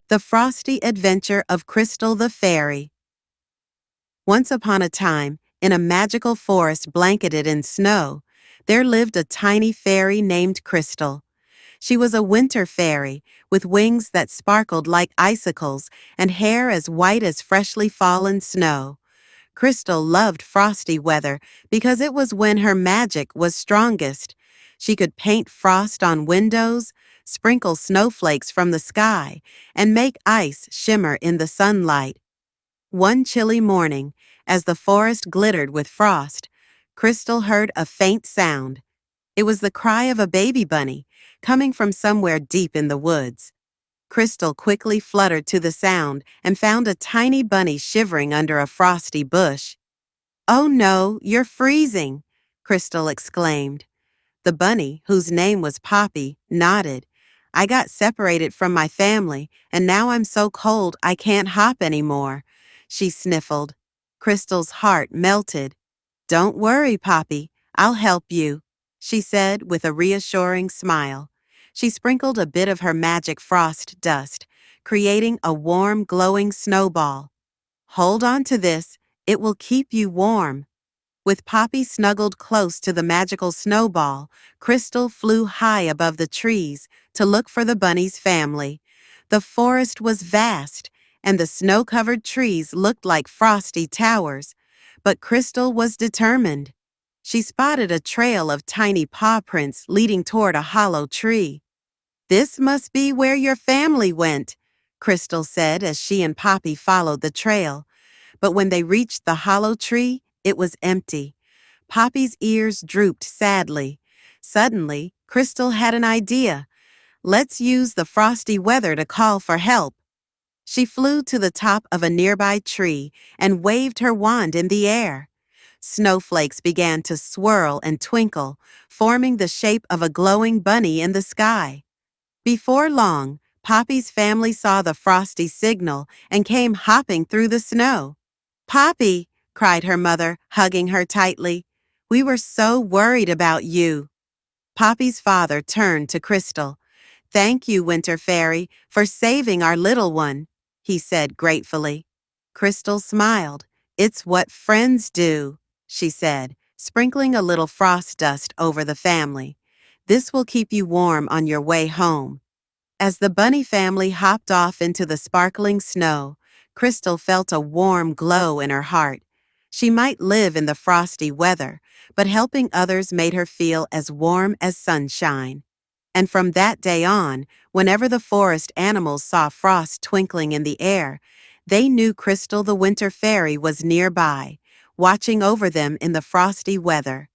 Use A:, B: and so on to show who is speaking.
A: The Frosty Adventure of Crystal the Fairy. Once upon a time, in a magical forest blanketed in snow, there lived a tiny fairy named Crystal. She was a winter fairy, with wings that sparkled like icicles and hair as white as freshly fallen snow. Crystal loved frosty weather because it was when her magic was strongest. She could paint frost on windows, sprinkle snowflakes from the sky, and make ice shimmer in the sunlight. One chilly morning, as the forest glittered with frost, Crystal heard a faint sound. It was the cry of a baby bunny, coming from somewhere deep in the woods. Crystal quickly fluttered to the sound and found a tiny bunny shivering under a frosty bush. "Oh no, you're freezing!" Crystal exclaimed. The bunny, whose name was Poppy, nodded. "I got separated from my family, and now I'm so cold I can't hop anymore," she sniffled. Crystal's heart melted. "Don't worry, Poppy, I'll help you," she said with a reassuring smile. She sprinkled a bit of her magic frost dust, creating a warm, glowing snowball. "Hold on to this, it will keep you warm." With Poppy snuggled close to the magical snowball, Crystal flew high above the trees to look for the bunny's family. The forest was vast, and the snow-covered trees looked like frosty towers. But Crystal was determined. She spotted a trail of tiny paw prints leading toward a hollow tree. "This must be where your family went," Crystal said as she and Poppy followed the trail. But when they reached the hollow tree, it was empty. Poppy's ears drooped sadly. Suddenly, Crystal had an idea. "Let's use the frosty weather to call for help." She flew to the top of a nearby tree and waved her wand in the air. Snowflakes began to swirl and twinkle, forming the shape of a glowing bunny in the sky. Before long, Poppy's family saw the frosty signal and came hopping through the snow. "Poppy," cried her mother, hugging her tightly, "we were so worried about you." Poppy's father turned to Crystal. "Thank you, Winter Fairy, for saving our little one," he said gratefully. Crystal smiled. "It's what friends do," she said, sprinkling a little frost dust over the family. "This will keep you warm on your way home." As the bunny family hopped off into the sparkling snow, Crystal felt a warm glow in her heart. She might live in the frosty weather, but helping others made her feel as warm as sunshine. And from that day on, whenever the forest animals saw frost twinkling in the air, they knew Crystal the Winter Fairy was nearby, watching over them in the frosty weather.